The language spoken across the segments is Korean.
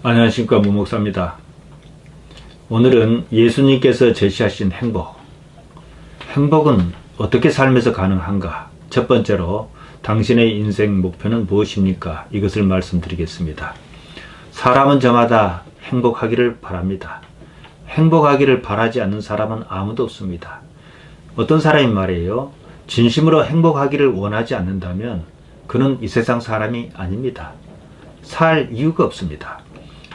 안녕하십니까, 무목사입니다. 오늘은 예수님께서 제시하신 행복은 어떻게 삶에서 가능한가? 첫 번째로 당신의 인생 목표는 무엇입니까? 이것을 말씀드리겠습니다. 사람은 저마다 행복하기를 바랍니다. 행복하기를 바라지 않는 사람은 아무도 없습니다. 어떤 사람이 말이에요, 진심으로 행복하기를 원하지 않는다면 그는 이 세상 사람이 아닙니다. 살 이유가 없습니다.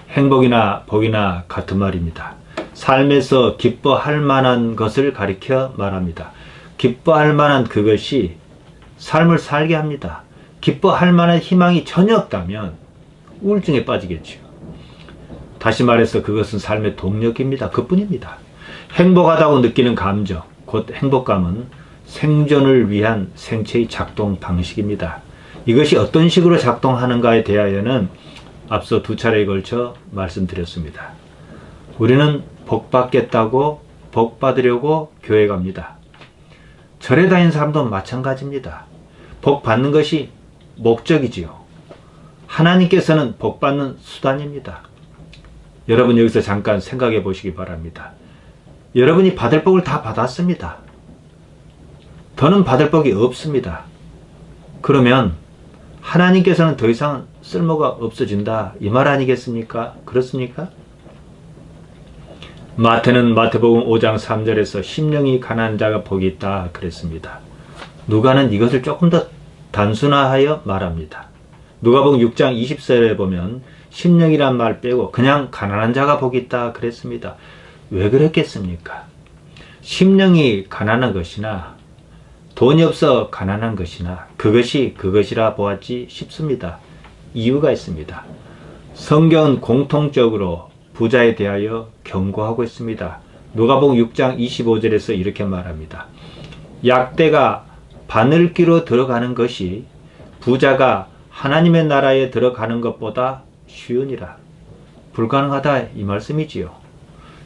행복이나 복이나 같은 말입니다. 삶에서 기뻐할 만한 것을 가리켜 말합니다. 기뻐할 만한 그것이 삶을 살게 합니다. 기뻐할 만한 희망이 전혀 없다면 우울증에 빠지겠죠. 다시 말해서 그것은 삶의 동력입니다. 그뿐입니다. 행복하다고 느끼는 감정, 곧 행복감은 생존을 위한 생체의 작동 방식입니다. 이것이 어떤 식으로 작동하는가에 대하여는 앞서 두 차례에 걸쳐 말씀드렸습니다. 우리는 복 받겠다고 복 받으려고 교회 갑니다. 절에 다니는 사람도 마찬가지입니다. 복 받는 것이 목적이지요. 하나님께서는 복 받는 수단입니다. 여러분 여기서 잠깐 생각해 보시기 바랍니다. 여러분이 받을 복을 다 받았습니다. 더는 받을 복이 없습니다. 그러면 하나님께서는 더 이상 쓸모가 없어진다, 이 말 아니겠습니까? 그렇습니까? 마태는 마태복음 5장 3절에서 심령이 가난한 자가 복이 있다 그랬습니다. 누가는 이것을 조금 더 단순화하여 말합니다. 누가복음 6장 20절에 보면 심령이란 말 빼고 그냥 가난한 자가 복이 있다 그랬습니다. 왜 그랬겠습니까? 심령이 가난한 것이나 돈이 없어 가난한 것이나 그것이 그것이라 보았지 싶습니다. 이유가 있습니다. 성경은 공통적으로 부자에 대하여 경고하고 있습니다. 누가복음 6장 25절에서 이렇게 말합니다. 약대가 바늘귀로 들어가는 것이 부자가 하나님의 나라에 들어가는 것보다 쉬우니라. 불가능하다 이 말씀이지요.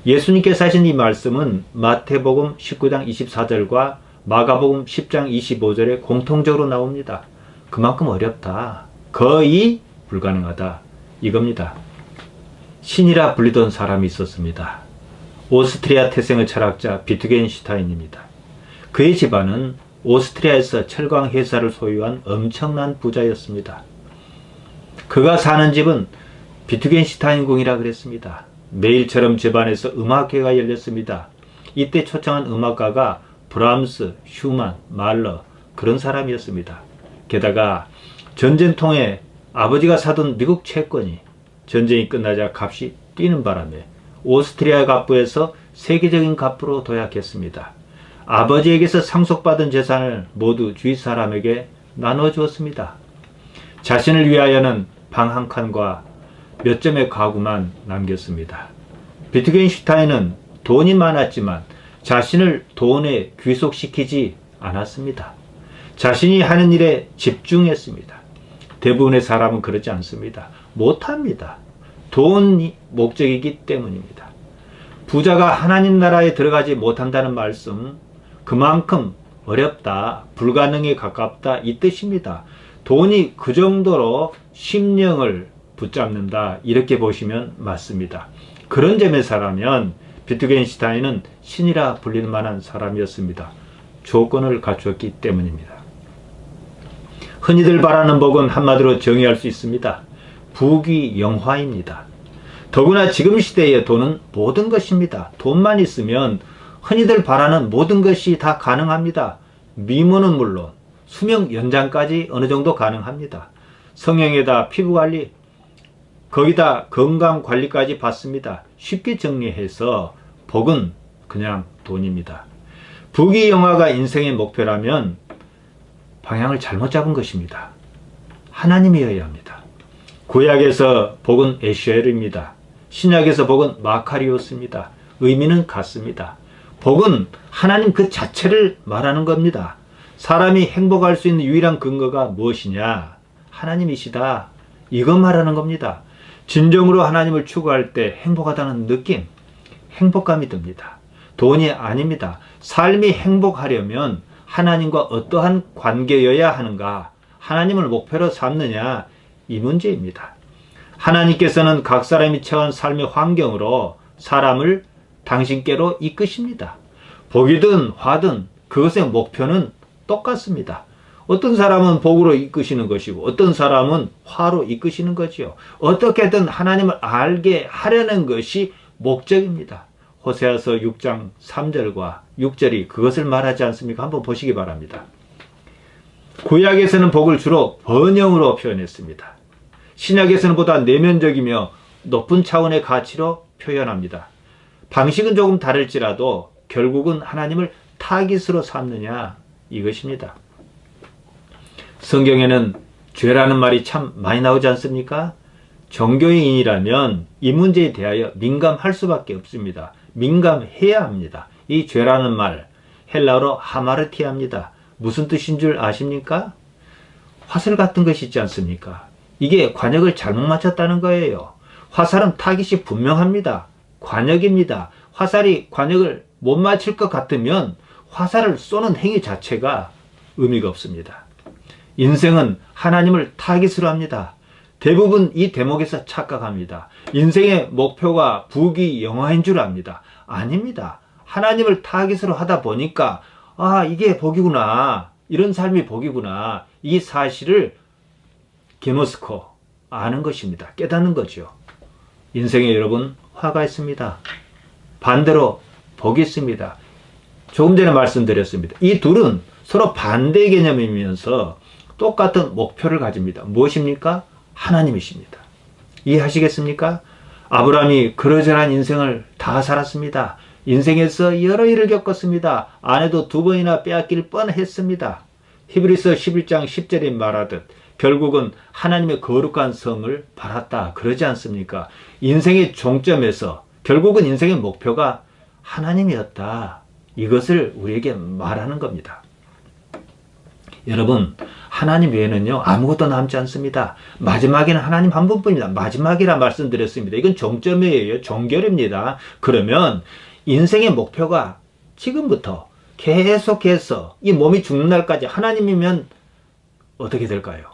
예수님께서 하신 이 말씀은 마태복음 19장 24절과 마가복음 10장 25절에 공통적으로 나옵니다. 그만큼 어렵다. 거의 불가능하다. 이겁니다. 신이라 불리던 사람이 있었습니다. 오스트리아 태생의 철학자 비트겐슈타인입니다. 그의 집안은 오스트리아에서 철강 회사를 소유한 엄청난 부자였습니다. 그가 사는 집은 비트겐슈타인 궁이라 그랬습니다. 매일처럼 집안에서 음악회가 열렸습니다. 이때 초청한 음악가가 브람스, 슈만, 말러 그런 사람이었습니다. 게다가 전쟁통에 아버지가 사둔 미국 채권이 전쟁이 끝나자 값이 뛰는 바람에 오스트리아 갑부에서 세계적인 갑부로 도약했습니다. 아버지에게서 상속받은 재산을 모두 주위 사람에게 나눠주었습니다. 자신을 위하여는 방 한 칸과 몇 점의 가구만 남겼습니다. 비트겐슈타인은 돈이 많았지만 자신을 돈에 귀속시키지 않았습니다. 자신이 하는 일에 집중했습니다. 대부분의 사람은 그렇지 않습니다. 못합니다. 돈이 목적이기 때문입니다. 부자가 하나님 나라에 들어가지 못한다는 말씀, 그만큼 어렵다, 불가능에 가깝다 이 뜻입니다. 돈이 그 정도로 심령을 붙잡는다 이렇게 보시면 맞습니다. 그런 점에서라면 비트겐슈타인은 신이라 불릴 만한 사람이었습니다. 조건을 갖추었기 때문입니다. 흔히들 바라는 복은 한마디로 정의할 수 있습니다. 부귀영화입니다. 더구나 지금 시대의 돈은 모든 것입니다. 돈만 있으면 흔히들 바라는 모든 것이 다 가능합니다. 미모는 물론 수명 연장까지 어느 정도 가능합니다. 성형에다 피부관리, 거기다 건강관리까지 받습니다. 쉽게 정리해서 복은 그냥 돈입니다. 부귀영화가 인생의 목표라면 방향을 잘못 잡은 것입니다. 하나님이어야 합니다. 구약에서 복은 에슈엘입니다. 신약에서 복은 마카리오스입니다. 의미는 같습니다. 복은 하나님 그 자체를 말하는 겁니다. 사람이 행복할 수 있는 유일한 근거가 무엇이냐? 하나님이시다. 이거 말하는 겁니다. 진정으로 하나님을 추구할 때 행복하다는 느낌, 행복감이 듭니다. 돈이 아닙니다. 삶이 행복하려면 하나님과 어떠한 관계여야 하는가? 하나님을 목표로 삼느냐? 이 문제입니다. 하나님께서는 각 사람이 처한 삶의 환경으로 사람을 당신께로 이끄십니다. 복이든 화든 그것의 목표는 똑같습니다. 어떤 사람은 복으로 이끄시는 것이고 어떤 사람은 화로 이끄시는 거지요. 어떻게든 하나님을 알게 하려는 것이 목적입니다. 호세아서 6장 3절과 6절이 그것을 말하지 않습니까? 한번 보시기 바랍니다. 구약에서는 복을 주로 번영으로 표현했습니다. 신약에서는 보다 내면적이며 높은 차원의 가치로 표현합니다. 방식은 조금 다를지라도 결국은 하나님을 타깃으로 삼느냐 이것입니다. 성경에는 죄라는 말이 참 많이 나오지 않습니까? 종교인이라면 이 문제에 대하여 민감할 수밖에 없습니다. 민감해야 합니다. 이 죄라는 말 헬라어로 하마르티아입니다. 무슨 뜻인 줄 아십니까? 화살 같은 것이 있지 않습니까? 이게 관역을 잘못 맞췄다는 거예요. 화살은 타깃이 분명합니다. 관역입니다. 화살이 관역을 못 맞출 것 같으면 화살을 쏘는 행위 자체가 의미가 없습니다. 인생은 하나님을 타깃으로 합니다. 대부분 이 대목에서 착각합니다. 인생의 목표가 부귀 영화인 줄 압니다. 아닙니다. 하나님을 타깃으로 하다 보니까 이게 복이구나. 이런 삶이 복이구나. 이 사실을 게노스코 아는 것입니다. 깨닫는 거죠. 인생에 여러분 화가 있습니다. 반대로 복이 있습니다. 조금 전에 말씀드렸습니다. 이 둘은 서로 반대 개념이면서 똑같은 목표를 가집니다. 무엇입니까? 하나님이십니다. 이해하시겠습니까? 아브라함이 그러저러한 인생을 다 살았습니다. 인생에서 여러 일을 겪었습니다. 아내도 2번이나 빼앗길 뻔했습니다. 히브리서 11장 10절에 말하듯 결국은 하나님의 거룩한 성을 바랐다. 그러지 않습니까? 인생의 종점에서 결국은 인생의 목표가 하나님이었다. 이것을 우리에게 말하는 겁니다. 여러분, 하나님 외에는요 아무것도 남지 않습니다. 마지막에는 하나님 한 분뿐입니다. 마지막이라 말씀드렸습니다. 이건 종점이에요. 종결입니다. 그러면 인생의 목표가 지금부터 계속해서 이 몸이 죽는 날까지 하나님이면 어떻게 될까요?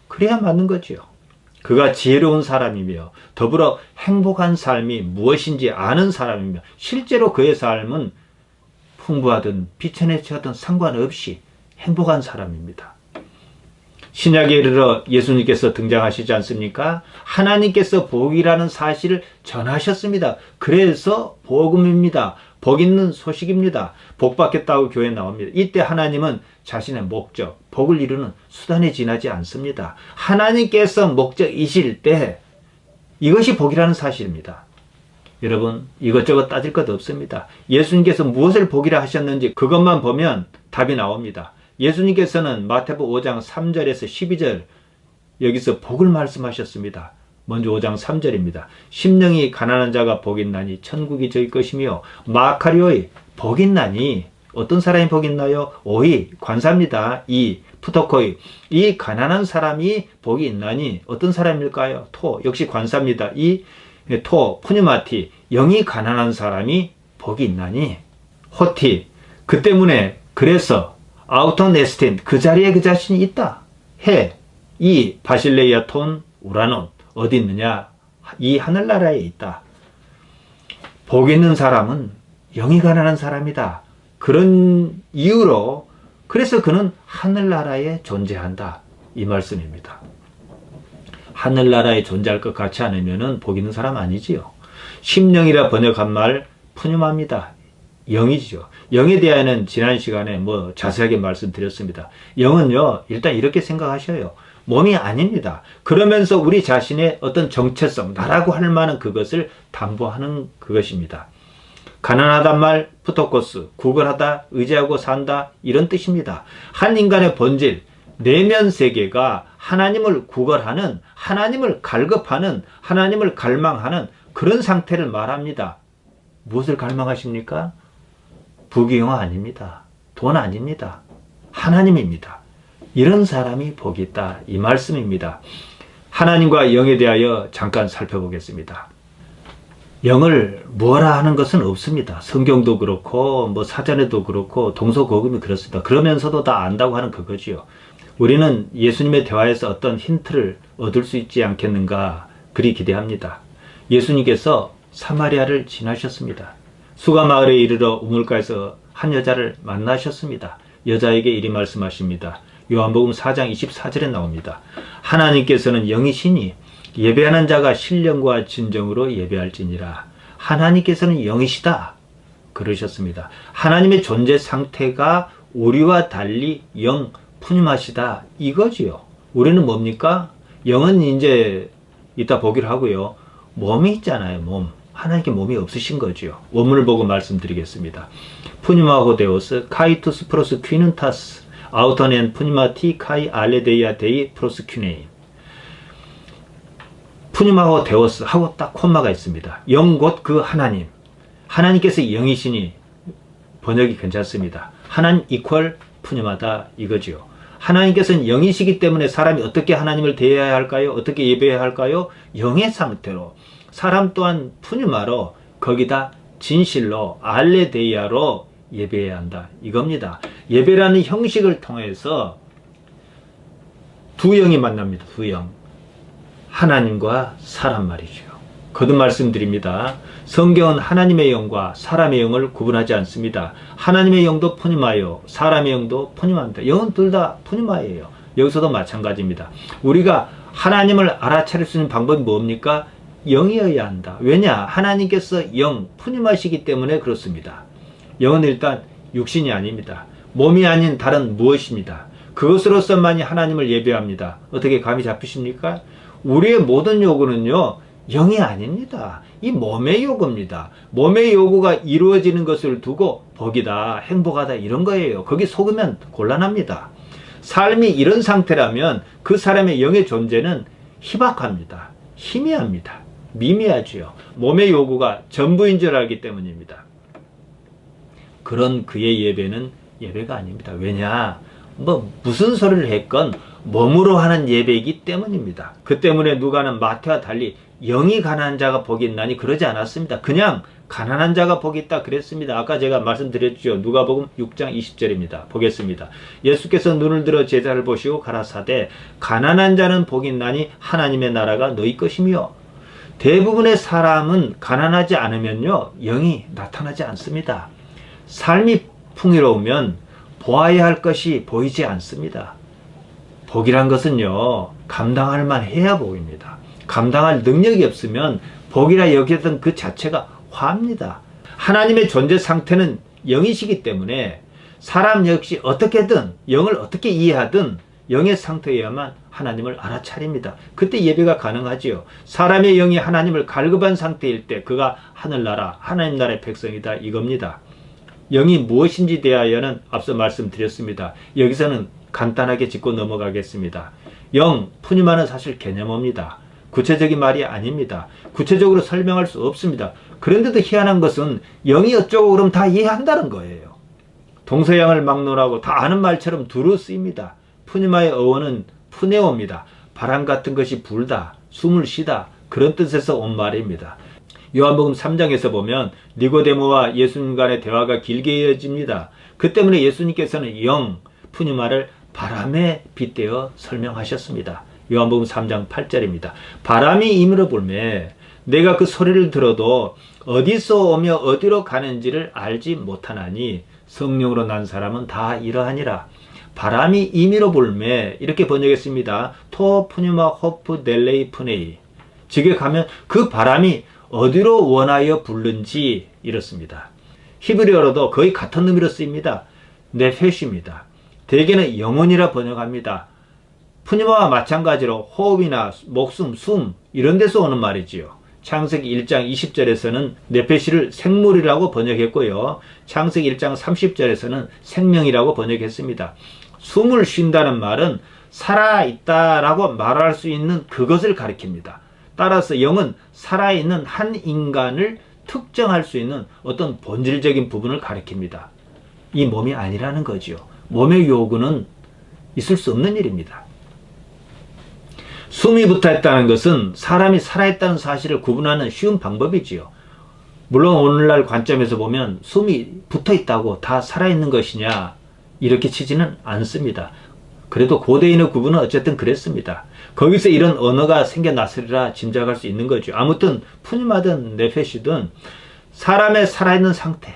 그래야 맞는 거지요. 그가 지혜로운 사람이며 더불어 행복한 삶이 무엇인지 아는 사람이며 실제로 그의 삶은 풍부하든 비천해치하든 상관없이 행복한 사람입니다. 신약에 이르러 예수님께서 등장하시지 않습니까? 하나님께서 복이라는 사실을 전하셨습니다. 그래서 복음입니다. 복 있는 소식입니다. 복 받겠다고 교회에 나옵니다. 이때 하나님은 자신의 목적, 복을 이루는 수단에 지나지 않습니다. 하나님께서 목적이실 때 이것이 복이라는 사실입니다. 여러분, 이것저것 따질 것 없습니다. 예수님께서 무엇을 복이라 하셨는지 그것만 보면 답이 나옵니다. 예수님께서는 마태복음 5장 3절에서 12절 여기서 복을 말씀하셨습니다. 먼저 5장 3절입니다. 심령이 가난한 자가 복 있나니 천국이 저희 것이며 마카리오이 복 있나니 어떤 사람이 복 있나요? 오이 관사입니다. 이 푸토코이 이 가난한 사람이 복이 있나니 어떤 사람일까요? 토 역시 관사입니다. 이 토 푸니마티 영이 가난한 사람이 복이 있나니 호티 그 때문에 그래서 아우토네스틴 그 자리에 그 자신이 있다. 해 이 바실레이아 톤 우라논 어디 있느냐? 이 하늘나라에 있다. 복 있는 사람은 영이 가난한 사람이다. 그런 이유로 그래서 그는 하늘나라에 존재한다. 이 말씀입니다. 하늘나라에 존재할 것 같지 않으면 복 있는 사람 아니지요. 심령이라 번역한 말 푸념합니다. 영이죠. 영에 대해서는 지난 시간에 자세하게 말씀드렸습니다. 영은요 일단 이렇게 생각하셔요. 몸이 아닙니다. 그러면서 우리 자신의 어떤 정체성, 나라고 할 만한 그것을 담보하는 그것입니다. 가난하단 말, 푸토코스, 구걸하다, 의지하고 산다 이런 뜻입니다. 한 인간의 본질, 내면 세계가 하나님을 구걸하는, 하나님을 갈급하는, 하나님을 갈망하는 그런 상태를 말합니다. 무엇을 갈망하십니까? 부귀영화 아닙니다. 돈 아닙니다. 하나님입니다. 이런 사람이 복이 있다. 이 말씀입니다. 하나님과 영에 대하여 잠깐 살펴보겠습니다. 영을 뭐라 하는 것은 없습니다. 성경도 그렇고 사전에도 그렇고 동서고금이 그렇습니다. 그러면서도 다 안다고 하는 그거지요. 우리는 예수님의 대화에서 어떤 힌트를 얻을 수 있지 않겠는가 그리 기대합니다. 예수님께서 사마리아를 지나셨습니다. 수가 마을에 이르러 우물가에서 한 여자를 만나셨습니다. 여자에게 이리 말씀하십니다. 요한복음 4장 24절에 나옵니다. 하나님께서는 영이시니 예배하는 자가 신령과 진정으로 예배할지니라. 하나님께서는 영이시다 그러셨습니다. 하나님의 존재 상태가 우리와 달리 영 푸념하시다 이거지요. 우리는 뭡니까? 영은 이제 이따 보기로 하고요. 몸이 있잖아요. 몸. 하나님께 몸이 없으신 거지요. 원문을 보고 말씀드리겠습니다. 푸니마호 데오스 카이투스 프로스 퀴눈타스 아우터넨 푸니마티 카이 알레데이아 데이 프로스 퀴네인. 푸니마호 데오스 하고 딱 콤마가 있습니다. 영 곧 그 하나님. 하나님께서 영이시니 번역이 괜찮습니다. 하나님 이퀄 푸니마다 이거지요. 하나님께서는 영이시기 때문에 사람이 어떻게 하나님을 대해야 할까요? 어떻게 예배해야 할까요? 영의 상태로. 사람 또한 푸니마로 거기다 진실로 알레데이아로 예배해야 한다 이겁니다. 예배라는 형식을 통해서 두 영이 만납니다. 두 영. 하나님과 사람 말이죠. 거듭 말씀드립니다. 성경은 하나님의 영과 사람의 영을 구분하지 않습니다. 하나님의 영도 푸니마요, 사람의 영도 푸니마입니다. 영은 둘 다 푸니마예요. 여기서도 마찬가지입니다. 우리가 하나님을 알아차릴 수 있는 방법이 뭡니까? 영이어야 한다. 왜냐? 하나님께서 영, 푸니마시기 때문에 그렇습니다. 영은 일단 육신이 아닙니다. 몸이 아닌 다른 무엇입니다. 그것으로서만이 하나님을 예배합니다. 어떻게 감이 잡히십니까? 우리의 모든 요구는요, 영이 아닙니다. 이 몸의 요구입니다. 몸의 요구가 이루어지는 것을 두고 복이다, 행복하다 이런 거예요. 거기 속으면 곤란합니다. 삶이 이런 상태라면 그 사람의 영의 존재는 희박합니다. 희미합니다. 미미하지요. 몸의 요구가 전부인 줄 알기 때문입니다. 그런 그의 예배는 예배가 아닙니다. 왜냐? 무슨 소리를 했건 몸으로 하는 예배이기 때문입니다. 그 때문에 누가는 마태와 달리 영이 가난한 자가 복이 있나니 그러지 않았습니다. 그냥 가난한 자가 복이 있다 그랬습니다. 아까 제가 말씀드렸죠. 누가복음 6장 20절입니다. 보겠습니다. 예수께서 눈을 들어 제자를 보시고 가라사대 가난한 자는 복이 있나니 하나님의 나라가 너희 것이며. 대부분의 사람은 가난하지 않으면요 영이 나타나지 않습니다. 삶이 풍요로우면 보아야 할 것이 보이지 않습니다. 복이란 것은요 감당할 만해야 복입니다. 감당할 능력이 없으면 복이라 여겼던 그 자체가 화입니다. 하나님의 존재 상태는 영이시기 때문에 사람 역시 어떻게든 영을 어떻게 이해하든 영의 상태여야만 하나님을 알아차립니다. 그때 예배가 가능하지요. 사람의 영이 하나님을 갈급한 상태일 때 그가 하늘나라 하나님 나라의 백성이다 이겁니다. 영이 무엇인지 대하여는 앞서 말씀드렸습니다. 여기서는 간단하게 짚고 넘어가겠습니다. 영, 푸니마는 사실 개념어입니다. 구체적인 말이 아닙니다. 구체적으로 설명할 수 없습니다. 그런데도 희한한 것은 영이 어쩌고 그러면 다 이해한다는 거예요. 동서양을 막론하고 다 아는 말처럼 두루 쓰입니다. 푸니마의 어원은 푸네오입니다. 바람 같은 것이 불다, 숨을 쉬다 그런 뜻에서 온 말입니다. 요한복음 3장에서 보면 니고데모와 예수님 간의 대화가 길게 이어집니다. 그 때문에 예수님께서는 영, 푸니마를 바람에 빗대어 설명하셨습니다. 요한복음 3장 8절입니다. 바람이 임으로 불매 내가 그 소리를 들어도 어디서 오며 어디로 가는지를 알지 못하나니 성령으로 난 사람은 다 이러하니라. 바람이 임의로 불매 이렇게 번역했습니다. 토 푸니마 호프 델레이 푸네이. 직역하면 그 바람이 어디로 원하여 불는지 이렇습니다. 히브리어로도 거의 같은 의미로 쓰입니다. 네페시입니다. 대개는 영혼이라 번역합니다. 푸니마와 마찬가지로 호흡이나 목숨, 숨 이런 데서 오는 말이지요. 창세기 1장 20절에서는 네페시를 생물이라고 번역했고요. 창세기 1장 30절에서는 생명이라고 번역했습니다. 숨을 쉰다는 말은 살아있다라고 말할 수 있는 그것을 가리킵니다. 따라서 영은 살아있는 한 인간을 특정할 수 있는 어떤 본질적인 부분을 가리킵니다. 이 몸이 아니라는 거지요. 몸의 요구는 있을 수 없는 일입니다. 숨이 붙어있다는 것은 사람이 살아있다는 사실을 구분하는 쉬운 방법이지요. 물론 오늘날 관점에서 보면 숨이 붙어있다고 다 살아있는 것이냐 이렇게 치지는 않습니다. 그래도 고대인의 구분은 어쨌든 그랬습니다. 거기서 이런 언어가 생겨났으리라 짐작할 수 있는 거죠. 아무튼 푸님하든 네페시든 사람의 살아있는 상태,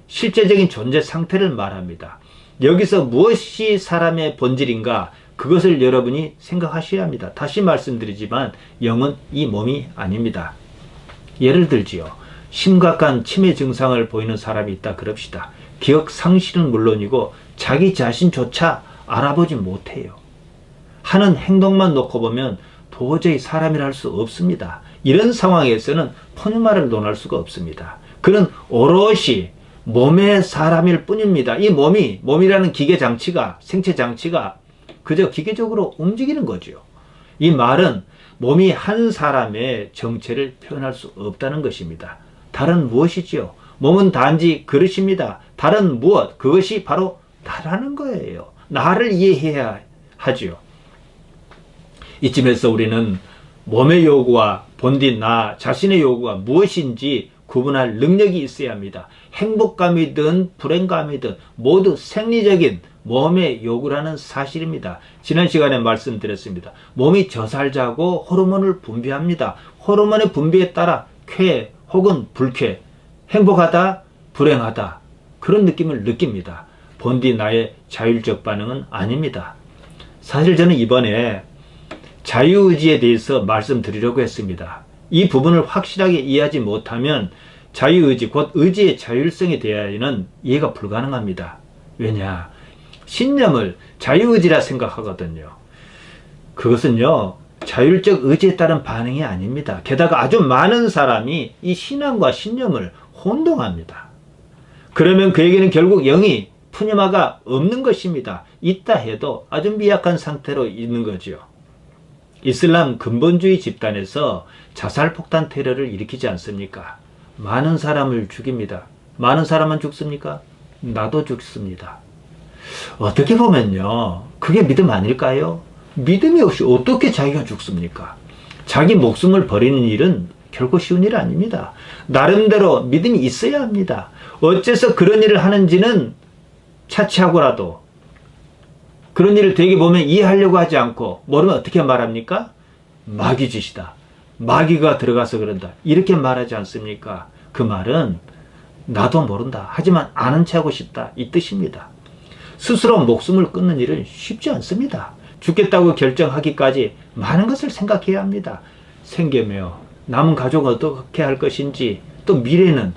실제적인 존재 상태를 말합니다. 여기서 무엇이 사람의 본질인가, 그것을 여러분이 생각하셔야 합니다. 다시 말씀드리지만 영은 이 몸이 아닙니다. 예를 들지요. 심각한 치매 증상을 보이는 사람이 있다 그럽시다. 기억 상실은 물론이고 자기 자신조차 알아보지 못해요. 하는 행동만 놓고 보면 도저히 사람이라 할 수 없습니다. 이런 상황에서는 푸뉴마를 논할 수가 없습니다. 그는 오롯이 몸의 사람일 뿐입니다. 이 몸이라는 기계 장치가, 생체 장치가 그저 기계적으로 움직이는 거죠. 이 말은 몸이 한 사람의 정체를 표현할 수 없다는 것입니다. 다른 무엇이지요? 몸은 단지 그릇입니다. 다른 무엇? 그것이 바로 나라는 거예요. 나를 이해해야 하지요. 이쯤에서 우리는 몸의 요구와 본디 나 자신의 요구가 무엇인지 구분할 능력이 있어야 합니다. 행복감이든 불행감이든 모두 생리적인 몸의 요구라는 사실입니다. 지난 시간에 말씀드렸습니다. 몸이 저살자고 호르몬을 분비합니다. 호르몬의 분비에 따라 쾌 혹은 불쾌, 행복하다, 불행하다, 그런 느낌을 느낍니다. 본디 나의 자율적 반응은 아닙니다. 사실 저는 이번에 자유의지에 대해서 말씀드리려고 했습니다. 이 부분을 확실하게 이해하지 못하면 자유의지, 곧 의지의 자율성에 대하여는 이해가 불가능합니다. 왜냐? 신념을 자유의지라 생각하거든요. 그것은요, 자율적 의지에 따른 반응이 아닙니다. 게다가 아주 많은 사람이 이 신앙과 신념을 혼동합니다. 그러면 그에게는 결국 영이, 푸니마가 없는 것입니다. 있다 해도 아주 미약한 상태로 있는 거죠. 이슬람 근본주의 집단에서 자살폭탄 테러를 일으키지 않습니까? 많은 사람을 죽입니다. 많은 사람만 죽습니까? 나도 죽습니다. 어떻게 보면요, 그게 믿음 아닐까요? 믿음이 없이 어떻게 자기가 죽습니까? 자기 목숨을 버리는 일은 결코 쉬운 일 아닙니다. 나름대로 믿음이 있어야 합니다. 어째서 그런 일을 하는지는 차치하고라도 그런 일을 되게 보면 이해하려고 하지 않고 모르면 어떻게 말합니까? 마귀짓이다. 마귀가 들어가서 그런다. 이렇게 말하지 않습니까? 그 말은 나도 모른다. 하지만 아는 체 하고 싶다. 이 뜻입니다. 스스로 목숨을 끊는 일은 쉽지 않습니다. 죽겠다고 결정하기까지 많은 것을 생각해야 합니다. 생계며 남은 가족은 어떻게 할 것인지, 또 미래는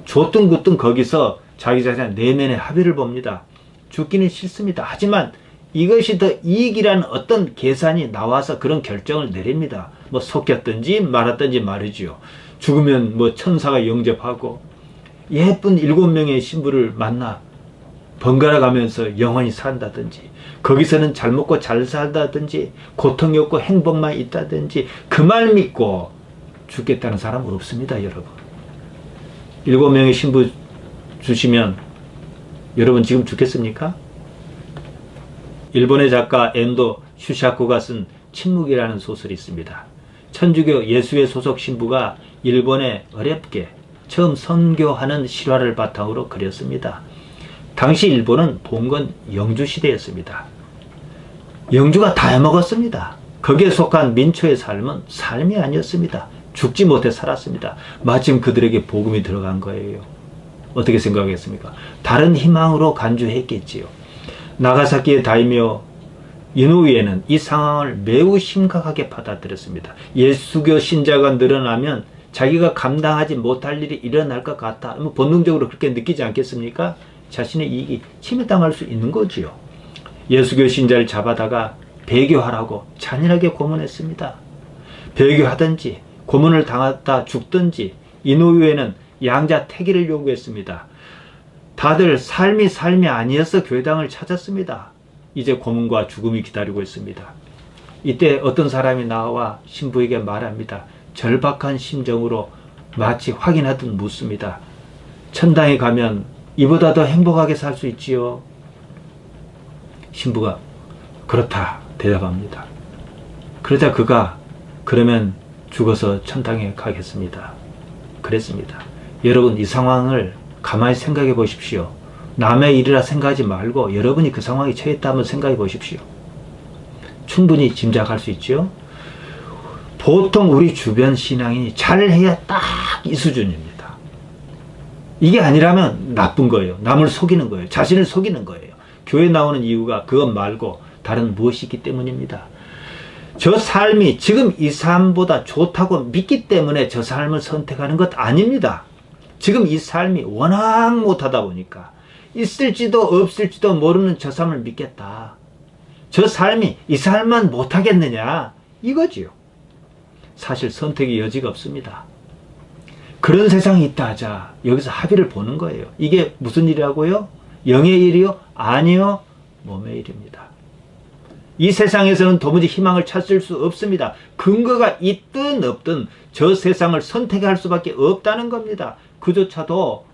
좋든 굳든 거기서 자기 자신의 내면의 합의를 봅니다. 죽기는 싫습니다. 하지만 이것이 더 이익이라는 어떤 계산이 나와서 그런 결정을 내립니다. 뭐 속였든지 말았든지 말이지요. 죽으면 뭐 천사가 영접하고 예쁜 7명의 신부를 만나 번갈아 가면서 영원히 산다든지, 거기서는 잘 먹고 잘 살다든지, 고통이 없고 행복만 있다든지, 그 말 믿고 죽겠다는 사람은 없습니다, 여러분. 7명의 신부 주시면 여러분 지금 죽겠습니까? 일본의 작가 엔도 슈샤코가 쓴 침묵이라는 소설이 있습니다. 천주교 예수회 소속 신부가 일본에 어렵게 처음 선교하는 실화를 바탕으로 그렸습니다. 당시 일본은 봉건 영주 시대였습니다. 영주가 다 해먹었습니다. 거기에 속한 민초의 삶은 삶이 아니었습니다. 죽지 못해 살았습니다. 마침 그들에게 복음이 들어간 거예요. 어떻게 생각하겠습니까? 다른 희망으로 간주했겠지요. 나가사키의 다이묘 이노우에는 이 상황을 매우 심각하게 받아들였습니다. 예수교 신자가 늘어나면 자기가 감당하지 못할 일이 일어날 것 같아. 본능적으로 그렇게 느끼지 않겠습니까? 자신의 이익이 침해당할 수 있는 거지요. 예수교 신자를 잡아다가 배교하라고 잔인하게 고문했습니다. 배교하든지 고문을 당하다 죽든지 이노우에는 양자 태기를 요구했습니다. 다들 삶이 아니어서 교회당을 찾았습니다. 이제 고문과 죽음이 기다리고 있습니다. 이때 어떤 사람이 나와 신부에게 말합니다. 절박한 심정으로 마치 확인하듯 묻습니다. 천당에 가면 이보다 더 행복하게 살 수 있지요? 신부가 그렇다 대답합니다. 그러자 그가 그러면 죽어서 천당에 가겠습니다. 그랬습니다. 여러분, 이 상황을 가만히 생각해 보십시오. 남의 일이라 생각하지 말고 여러분이 그 상황에 처했다면 생각해 보십시오. 충분히 짐작할 수 있죠. 보통 우리 주변 신앙인이 잘해야 딱 이 수준입니다. 이게 아니라면 나쁜 거예요. 남을 속이는 거예요. 자신을 속이는 거예요. 교회 나오는 이유가 그것 말고 다른 무엇이 있기 때문입니다. 저 삶이 지금 이 삶보다 좋다고 믿기 때문에 저 삶을 선택하는 것 아닙니다. 지금 이 삶이 워낙 못하다 보니까 있을지도 없을지도 모르는 저 삶을 믿겠다. 저 삶이 이 삶만 못하겠느냐 이거지요. 사실 선택의 여지가 없습니다. 그런 세상이 있다 하자 여기서 합의를 보는 거예요. 이게 무슨 일이라고요? 영의 일이요? 아니요. 몸의 일입니다. 이 세상에서는 도무지 희망을 찾을 수 없습니다. 근거가 있든 없든 저 세상을 선택할 수밖에 없다는 겁니다. 그조차도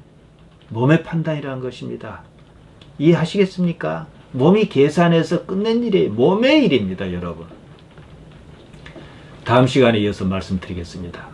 몸의 판단이라는 것입니다. 이해하시겠습니까? 몸이 계산해서 끝낸 일이에요. 몸의 일입니다, 여러분. 다음 시간에 이어서 말씀드리겠습니다.